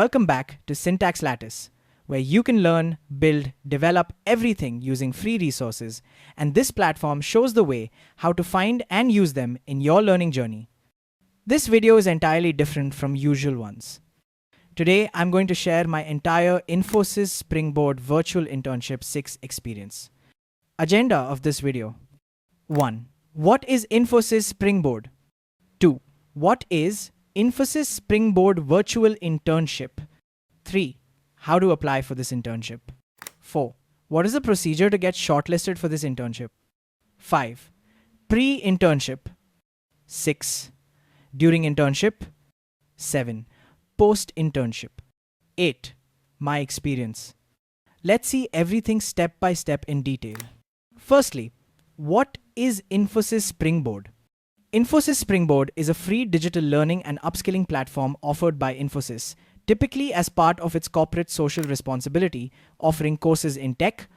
Welcome back to Syntax Lattice, where you can learn, build, develop everything using free resources, and this platform shows the way how to find and use them in your learning journey. This video is entirely different from usual ones. Today, I'm going to share my entire Infosys Springboard Virtual Internship 6 experience. Agenda of this video. 1. What is Infosys Springboard? 2. What is Infosys Springboard Virtual Internship? 3. How to apply for this internship? 4. What is the procedure to get shortlisted for this internship? 5. Pre-internship. 6. During internship. 7. Post-internship. 8. My experience. Let's see everything step by step in detail. Firstly, what is Infosys Springboard? Infosys Springboard is a free digital learning and upskilling platform offered by Infosys, typically as part of its corporate social responsibility, offering courses in tech,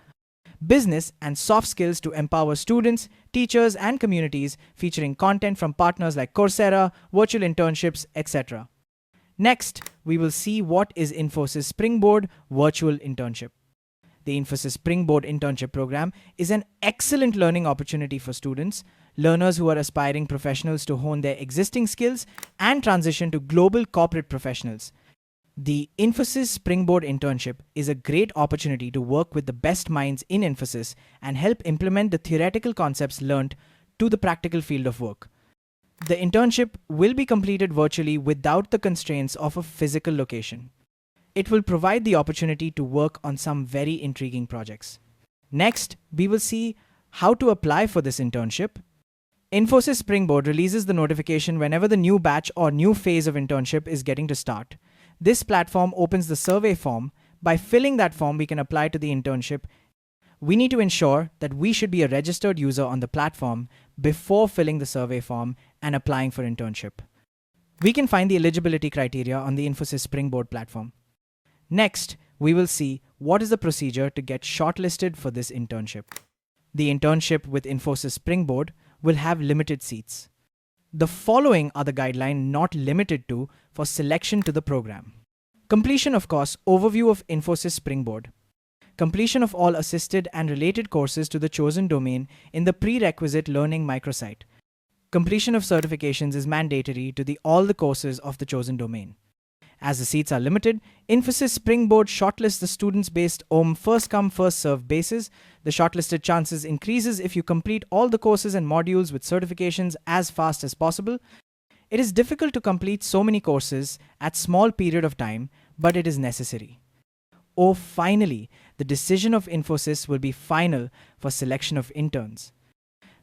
business, and soft skills to empower students, teachers, and communities, featuring content from partners like Coursera, virtual internships, etc. Next, we will see what is Infosys Springboard Virtual Internship. The Infosys Springboard Internship program is an excellent learning opportunity for students, learners who are aspiring professionals to hone their existing skills and transition to global corporate professionals. The Infosys Springboard Internship is a great opportunity to work with the best minds in Infosys and help implement the theoretical concepts learned to the practical field of work. The internship will be completed virtually without the constraints of a physical location. It will provide the opportunity to work on some very intriguing projects. Next, we will see how to apply for this internship. Infosys Springboard releases the notification whenever the new batch or new phase of internship is getting to start. This platform opens the survey form. By filling that form, we can apply to the internship. We need to ensure that we should be a registered user on the platform before filling the survey form and applying for internship. We can find the eligibility criteria on the Infosys Springboard platform. Next, we will see what is the procedure to get shortlisted for this internship. The internship with Infosys Springboard will have limited seats. The following are the guidelines not limited to for selection to the program. Completion of course, overview of Infosys Springboard. Completion of all assisted and related courses to the chosen domain in the prerequisite learning microsite. Completion of certifications is mandatory to all the courses of the chosen domain. As the seats are limited, Infosys Springboard shortlists the students based on first-come, first-served basis. The shortlisted chances increases if you complete all the courses and modules with certifications as fast as possible. It is difficult to complete so many courses at small period of time, but it is necessary. Oh, finally, the decision of Infosys will be final for selection of interns.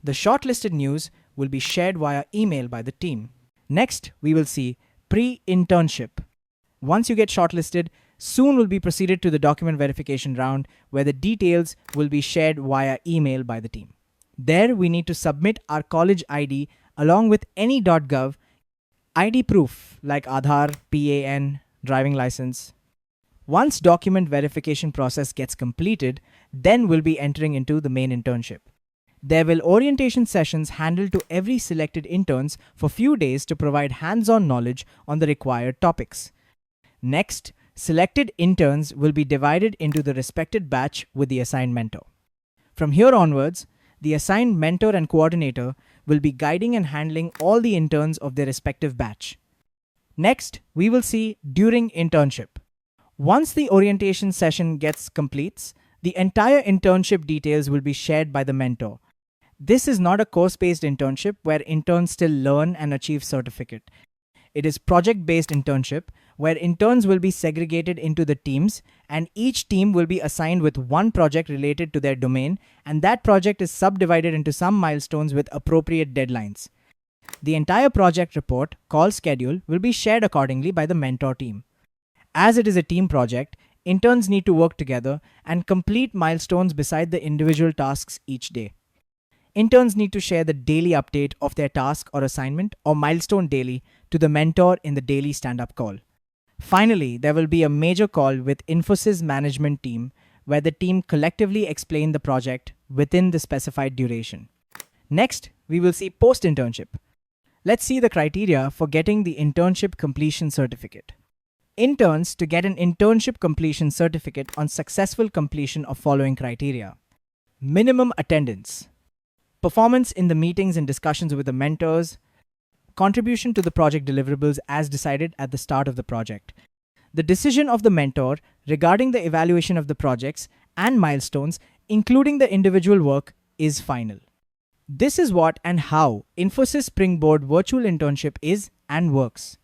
The shortlisted news will be shared via email by the team. Next, we will see pre-internship. Once you get shortlisted, soon will be proceeded to the document verification round where the details will be shared via email by the team. There we need to submit our college ID along with any .gov ID proof like Aadhar, PAN, driving license. Once document verification process gets completed, then we'll be entering into the main internship. There will orientation sessions handled to every selected interns for few days to provide hands-on knowledge on the required topics. Next, selected interns will be divided into the respected batch with the assigned mentor. From here onwards, the assigned mentor and coordinator will be guiding and handling all the interns of their respective batch. Next, we will see during internship. Once the orientation session completes, the entire internship details will be shared by the mentor. This is not a course-based internship where interns still learn and achieve certificate. It is project-based internship where interns will be segregated into the teams and each team will be assigned with one project related to their domain, and that project is subdivided into some milestones with appropriate deadlines. The entire project report, called schedule, will be shared accordingly by the mentor team. As it is a team project, interns need to work together and complete milestones beside the individual tasks each day. Interns need to share the daily update of their task or assignment or milestone daily to the mentor in the daily stand-up call. Finally, there will be a major call with Infosys management team where the team collectively explain the project within the specified duration. Next, we will see post-internship. Let's see the criteria for getting the internship completion certificate. interns to get an internship completion certificate on successful completion of following criteria. Minimum attendance, performance in the meetings and discussions with the mentors, contribution to the project deliverables as decided at the start of the project. The decision of the mentor regarding the evaluation of the projects and milestones, including the individual work, is final. This is what and how Infosys Springboard Virtual Internship is and works.